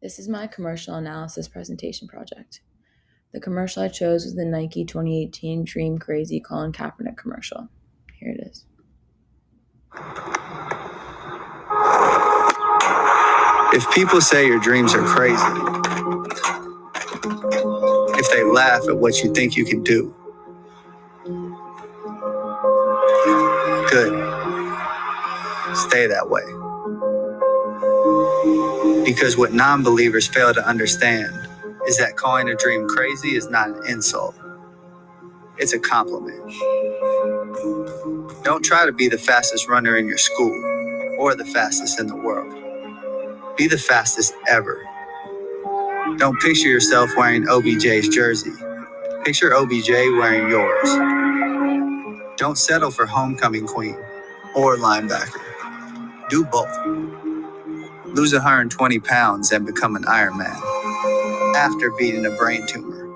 This is my commercial analysis presentation project. The commercial I chose was the Nike 2018 Dream Crazy Colin Kaepernick commercial. Here it is. If people say your dreams are crazy, if they laugh at what you think you can do, good, stay that way. Because what non-believers fail to understand is that calling a dream crazy is not an insult. It's a compliment. Don't try to be the fastest runner in your school or the fastest in the world. Be the fastest ever. Don't picture yourself wearing OBJ's jersey. Picture OBJ wearing yours. Don't settle for homecoming queen or linebacker. Do both. Lose 120 pounds and become an Ironman after beating a brain tumor.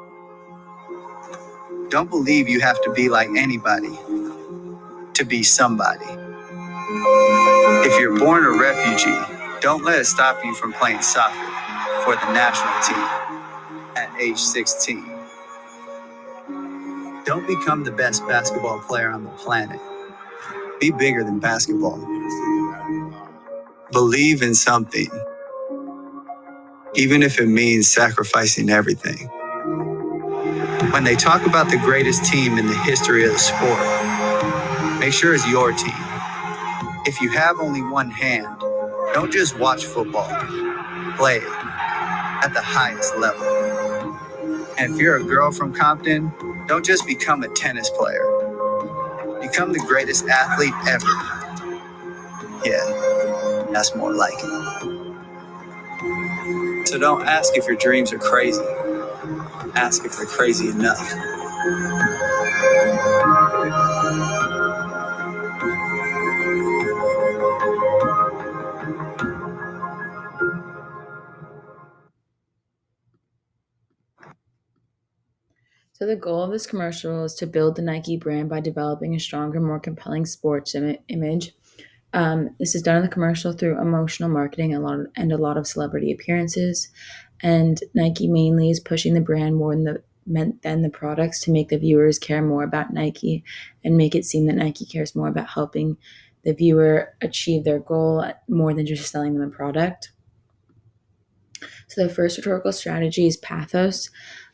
Don't believe you have to be like anybody to be somebody. If you're born a refugee, don't let it stop you from playing soccer for the national team at age 16. Don't become the best basketball player on the planet. Be bigger than basketball. Believe in something, even if it means sacrificing everything. When they talk about the greatest team in the history of the sport, make sure it's your team. If you have only one hand, don't just watch football. Play it at the highest level. And if you're a girl from Compton, don't just become a tennis player. Become the greatest athlete ever. Yeah, that's more like it. So don't ask if your dreams are crazy. Ask if they're crazy enough. So the goal of this commercial is to build the Nike brand by developing a stronger, more compelling sports image. This is done in the commercial through emotional marketing and a lot of celebrity appearances. And Nike mainly is pushing the brand more than the products to make the viewers care more about Nike and make it seem that Nike cares more about helping the viewer achieve their goal more than just selling them a product. So the first rhetorical strategy is pathos.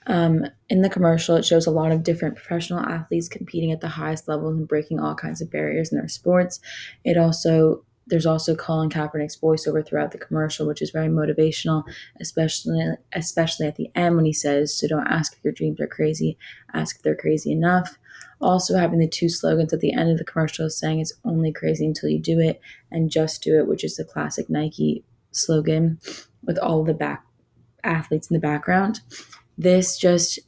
In the commercial, it shows a lot of different professional athletes competing at the highest levels and breaking all kinds of barriers in their sports. There's also Colin Kaepernick's voiceover throughout the commercial, which is very motivational, especially at the end when he says, "So don't ask if your dreams are crazy, ask if they're crazy enough." Also, having the two slogans at the end of the commercial saying it's only crazy until you do it and just do it, which is the classic Nike slogan with all of the back athletes in the background. This just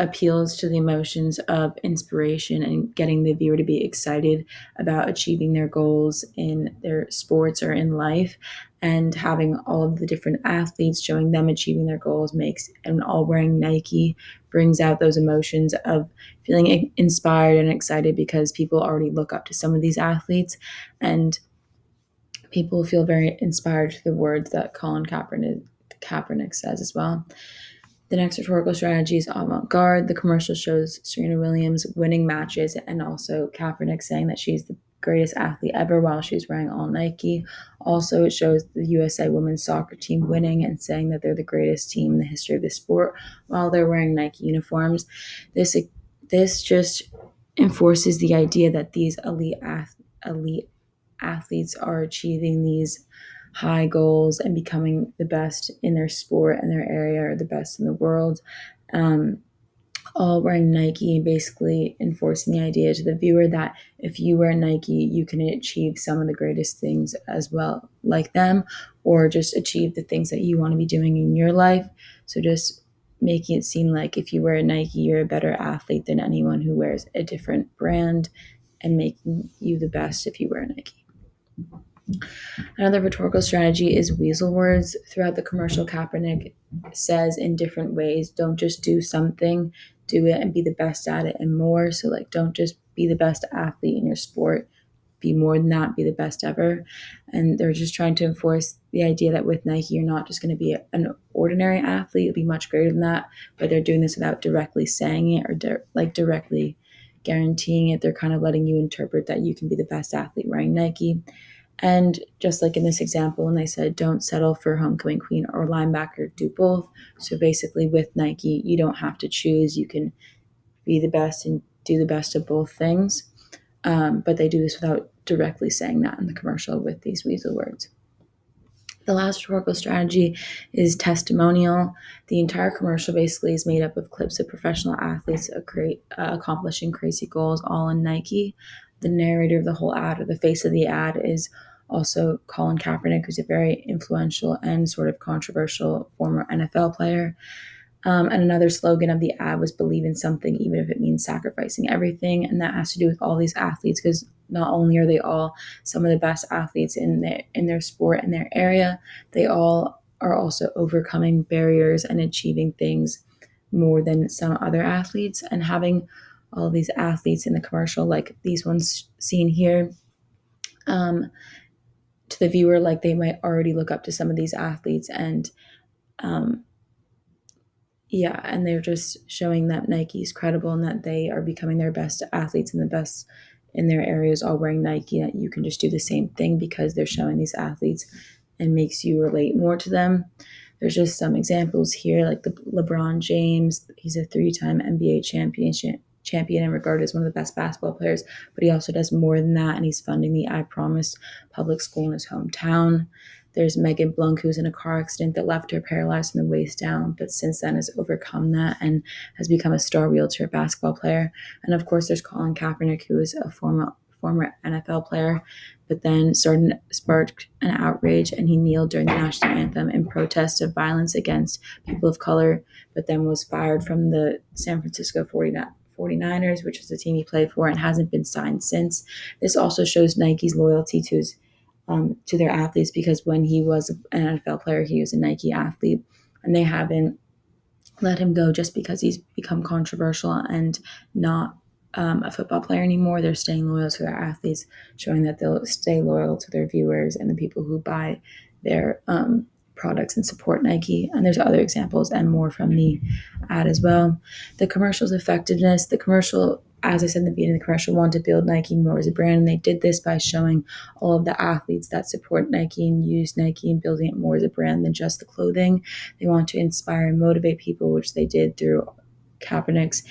appeals to the emotions of inspiration and getting the viewer to be excited about achieving their goals in their sports or in life. And having all of the different athletes showing them achieving their goals makes, and all wearing Nike brings out those emotions of feeling inspired and excited because people already look up to some of these athletes, and people feel very inspired to the words that Colin Kaepernick says as well. The next rhetorical strategy is avant-garde. The commercial shows Serena Williams winning matches and also Kaepernick saying that she's the greatest athlete ever while she's wearing all Nike. Also, it shows the USA women's soccer team winning and saying that they're the greatest team in the history of the sport while they're wearing Nike uniforms. This just enforces the idea that these elite athletes are achieving these high goals and becoming the best in their sport and their area or the best in the world, all wearing Nike, basically enforcing the idea to the viewer that if you wear Nike, you can achieve some of the greatest things as well, like them, or just achieve the things that you want to be doing in your life. So just making it seem like if you wear Nike, you're a better athlete than anyone who wears a different brand, and making you the best if you wear Nike. Another rhetorical strategy is weasel words. Throughout the commercial, Kaepernick says in different ways, don't just do something, do it and be the best at it and more. So, like, don't just be the best athlete in your sport, be more than that, be the best ever. And they're just trying to enforce the idea that with Nike, you're not just going to be an ordinary athlete, you'll be much greater than that. But they're doing this without directly saying it or directly guaranteeing it. They're kind of letting you interpret that you can be the best athlete wearing Nike. And just like in this example, when they said don't settle for homecoming queen or linebacker, do both. So basically, with Nike, you don't have to choose. You can be the best and do the best of both things. But they do this without directly saying that in the commercial with these weasel words. The last rhetorical strategy is testimonial. The entire commercial basically is made up of clips of professional athletes accomplishing crazy goals, all in Nike. The narrator of the whole ad, or the face of the ad, is also Colin Kaepernick, who's a very influential and sort of controversial former NFL player. And another slogan of the ad was believe in something, even if it means sacrificing everything. And that has to do with all these athletes, because not only are they all some of the best athletes in their sport and their area, they all are also overcoming barriers and achieving things more than some other athletes. And having all these athletes in the commercial, like these ones seen here, um, to the viewer, like they might already look up to some of these athletes and um, yeah, and they're just showing that Nike is credible and that they are becoming their best athletes and the best in their areas, all wearing Nike. That you can just do the same thing because they're showing these athletes and makes you relate more to them. There's just some examples here, like the LeBron James. He's a three-time NBA champion and regarded as one of the best basketball players, but he also does more than that, and he's funding the I Promise public school in his hometown. There's Megan Blunk, who's in a car accident that left her paralyzed from the waist down, but since then has overcome that and has become a star wheelchair basketball player. And of course, there's Colin Kaepernick, who is a former NFL player, but then sparked an outrage and he kneeled during the national anthem in protest of violence against people of color, but then was fired from the San Francisco 49ers, which was the team he played for, and hasn't been signed since. This also shows Nike's loyalty to their athletes, because when he was an NFL player, he was a Nike athlete, and they haven't let him go just because he's become controversial and not a football player anymore. They're staying loyal to their athletes, showing that they'll stay loyal to their viewers and the people who buy their products and support Nike. And there's other examples and more from the ad as well. The commercial's effectiveness. The commercial, as I said in the beginning, the commercial wanted to build Nike more as a brand, and they did this by showing all of the athletes that support Nike and use Nike and building it more as a brand than just the clothing. They want to inspire and motivate people, which they did through Kaepernick's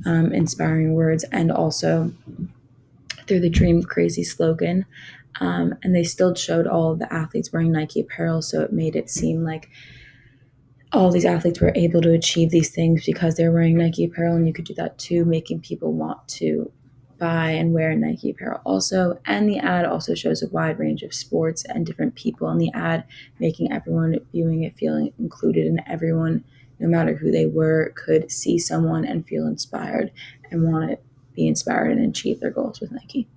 inspiring words and also through the Dream Crazy slogan. And they still showed all of the athletes wearing Nike apparel, so it made it seem like all these athletes were able to achieve these things because they're wearing Nike apparel, and you could do that too, making people want to buy and wear Nike apparel also. And the ad also shows a wide range of sports and different people in the ad, making everyone viewing it feeling included, and everyone, no matter who they were, could see someone and feel inspired and want to be inspired and achieve their goals with Nike.